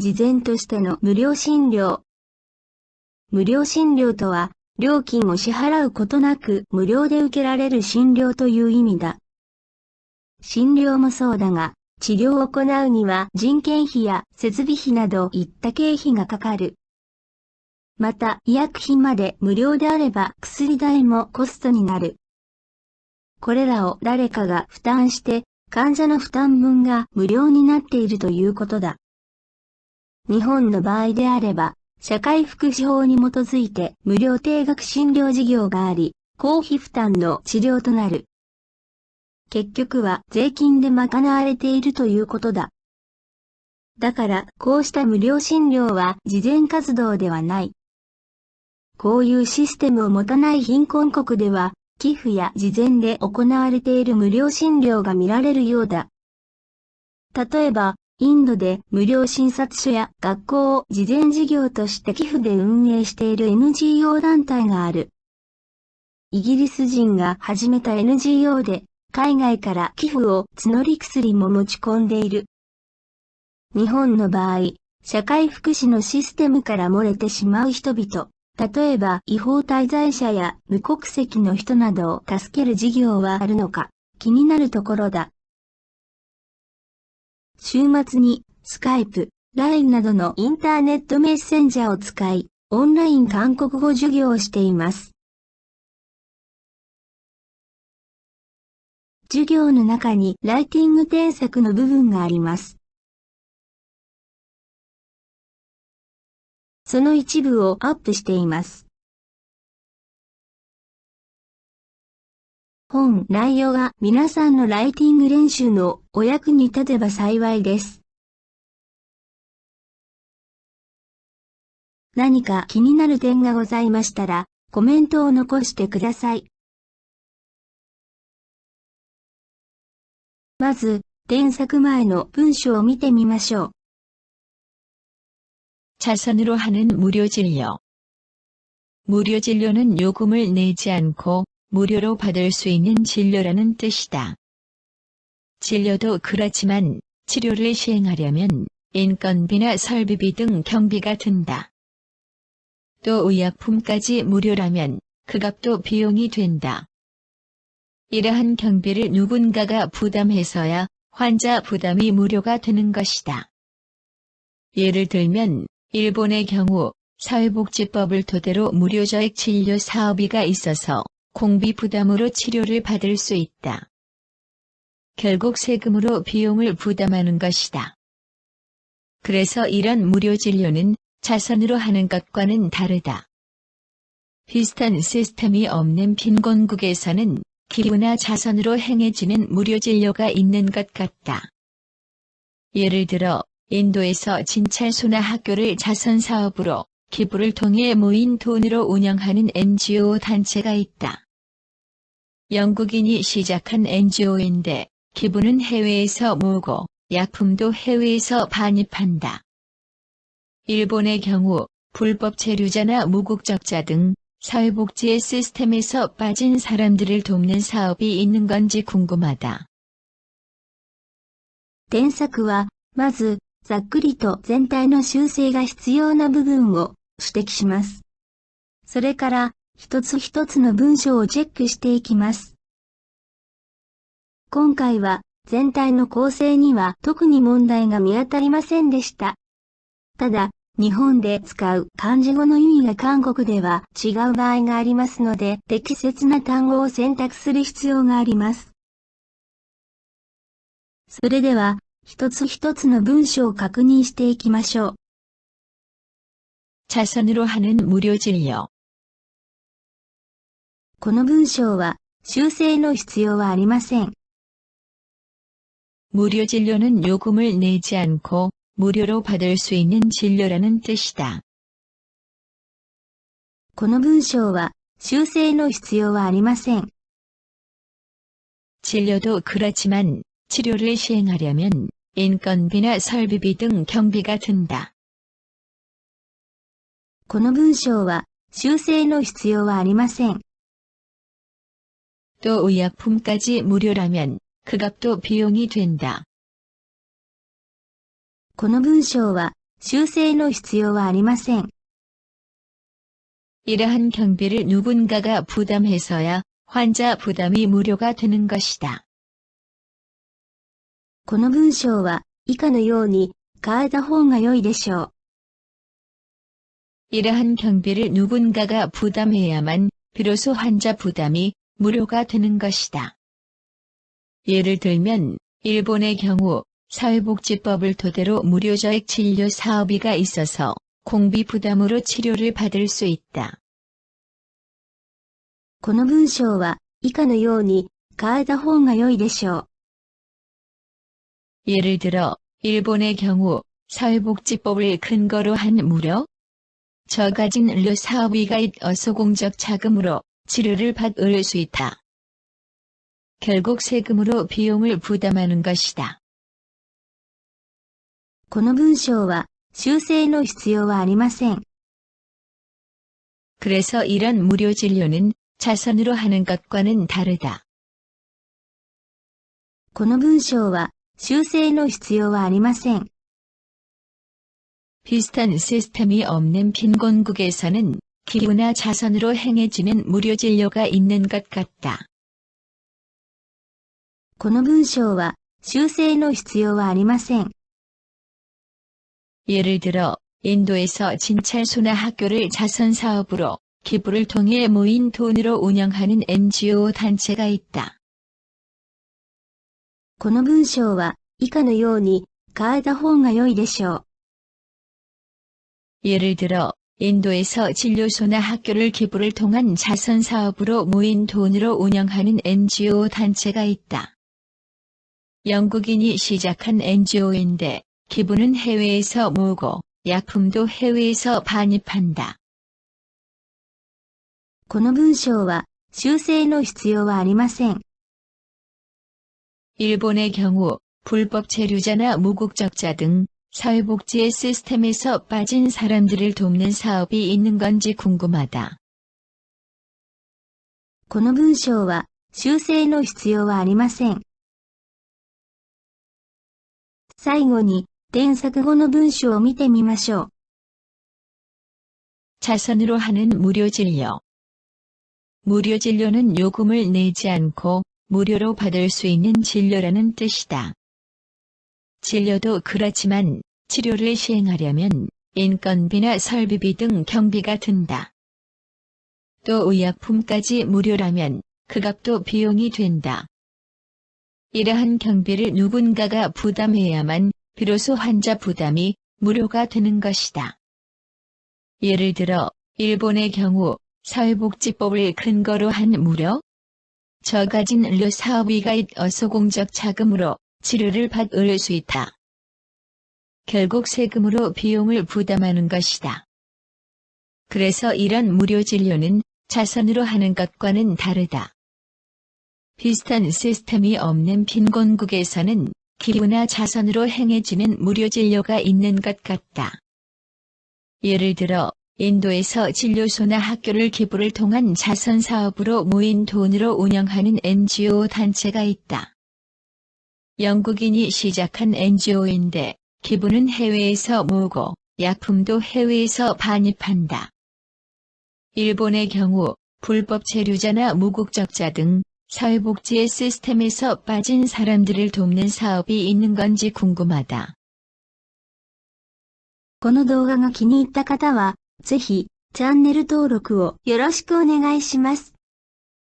事前としての無料診療。無料診療とは、料金を支払うことなく無料で受けられる診療という意味だ。診療もそうだが、治療を行うには人件費や設備費などいった経費がかかる。また医薬品まで無料であれば薬代もコストになる。これらを誰かが負担して患者の負担分が無料になっているということだ。日本の場合であれば、社会福祉法に基づいて無料定額診療事業があり、公費負担の治療となる。結局は税金で賄われているということだ。だからこうした無料診療は慈善活動ではない。こういうシステムを持たない貧困国では、寄付や慈善で行われている無料診療が見られるようだ。例えば、インドで無料診察所や学校を慈善事業として寄付で運営している NGO 団体がある。イギリス人が始めた NGO で、海外から寄付を募り薬も持ち込んでいる。日本の場合、社会福祉のシステムから漏れてしまう人々、例えば違法滞在者や無国籍の人などを助ける事業はあるのか、気になるところだ。週末にスカイプ、LINE などのインターネットメッセンジャーを使い、オンライン韓国語授業をしています。授業の中にライティング添削の部分があります。その一部をアップしています。本内容が皆さんのライティング練習のお役に立てば幸いです。何か気になる点がございましたら、コメントを残してください。まず、添削前の文章を見てみましょう。자선으로 하는 무료 진료. 무료 진료는 요금을 내지 않고 무료로 받을 수 있는 진료라는 뜻이다. 진료도 그렇지만 치료를 시행하려면 인건비나 설비비 등 경비가 든다. 또 의약품까지 무료라면 그 값도 비용이 된다. 이러한 경비를 누군가가 부담해서야 환자 부담이 무료가 되는 것이다. 예를 들면 일본의 경우 사회복지법을 토대로 무료저액 진료 사업이가 있어서 공비 부담으로 치료를 받을 수 있다. 결국 세금으로 비용을 부담하는 것이다. 그래서 이런 무료 진료는 자선으로 하는 것과는 다르다. 비슷한 시스템이 없는 빈곤국에서는 기부나 자선으로 행해지는 무료 진료가 있는 것 같다. 예를 들어 인도에서 진찰소나 학교를 자선 사업으로 기부를 통해 모인 돈으로 운영하는 NGO 단체가 있다. 영국인이 시작한 NGO인데 기부는 해외에서 모으고 약품도 해외에서 반입한다. 일본의 경우 불법 체류자나 무국적자 등 사회복지의 시스템에서 빠진 사람들을 돕는 사업이 있는 건지 궁금하다. 添削は、まず、ざっくりと全体の修正が必要な部分を指摘します。それから、一つ一つの文章をチェックしていきます。今回は、全体の構成には特に問題が見当たりませんでした。ただ、日本で使う漢字語の意味が韓国では違う場合がありますので、適切な単語を選択する必要があります。それでは、一つ一つの文章を確認していきましょう。자선으로 하는 무료 진료. この文章は修正の必要はありません。무료 진료는 요금을 내지 않고 무료로 받을 수 있는 진료라는 뜻이다. この文章は修正の必要はありません。진료도 그렇지만 치료를 시행하려면 인건비나 설비비 등 경비가 든다. この文章は修正の必要はありません。또 의약품까지 무료라면 그 값도 비용이 된다. この文章は修正の必要はありません。 이러한 경비를 누군가가 부담해서야 환자 부담이 무료가 되는 것이다. この文章は以下のように変えた方が良いでしょう。 이러한 경비를 누군가가 부담해야만 비로소 환자 부담이 무료가 되는 것이다. 예를 들면 일본의 경우 사회복지법을 토대로 무료저액 진료 사업비가 있어서 공비 부담으로 치료를 받을 수 있다. この文章は以下のように変えた方が良いでしょう。 예를 들어 일본의 경우 사회복지법을 근거로 한 무료 저가진 의료 사업비가 있어서 공적 자금으로 치료를 받을 수 있다. 결국 세금으로 비용을 부담하는 것이다. この文章は修正の必要はありません。 그래서 이런 무료 진료는 자선으로 하는 것과는 다르다. この文章は修正の必要はありません。 비슷한 시스템이 없는 빈곤국에서는 기부나 자선으로 행해지는 무료 진료가 있는 것 같다. この文章は修正の必要はありません。 예를 들어 인도에서 진찰 소나 학교를 자선 사업으로 기부를 통해 모인 돈으로 운영하는 NGO 단체가 있다. この文章は以下のように変えた方が良いでしょう。 예를 들어 인도에서 진료소나 학교를 기부를 통한 자선 사업으로 모인 돈으로 운영하는 NGO 단체가 있다. 영국인이 시작한 NGO인데 기부는 해외에서 모으고 약품도 해외에서 반입한다. この文章は修正の必要はありません。 일본의 경우 불법 체류자나 무국적자 등 사회복지의 시스템에서 빠진 사람들을 돕는 사업이 있는 건지 궁금하다. この文章は修正の必要はありません。最後に添削後の文章を見てみましょう。 자선으로 하는 무료 진료. 무료 진료는 요금을 내지 않고 무료로 받을 수 있는 진료라는 뜻이다. 진료도 그렇지만 치료를 시행하려면 인건비나 설비비 등 경비가 든다. 또 의약품까지 무료라면 그 값도 비용이 된다. 이러한 경비를 누군가가 부담해야만 비로소 환자 부담이 무료가 되는 것이다. 예를 들어 일본의 경우 사회복지법을 근거로 한 무료 저가진 의료 사업비가 있어서 공적 자금으로 치료를 받을 수 있다. 결국 세금으로 비용을 부담하는 것이다. 그래서 이런 무료 진료는 자선으로 하는 것과는 다르다. 비슷한 시스템이 없는 빈곤국에서는 기부나 자선으로 행해지는 무료 진료가 있는 것 같다. 예를 들어 인도에서 진료소나 학교를 기부를 통한 자선 사업으로 모인 돈으로 운영하는 NGO 단체가 있다. 영국인이 시작한 NGO인데 기부는 해외에서 모으고 약품도 해외에서 반입한다. 일본의 경우 불법 체류자나 무국적자 등 사회복지의 시스템에서 빠진 사람들을 돕는 사업이 있는 건지 궁금하다. この動画が気に入った方は、ぜひチャンネル登録をよろしくお願いします。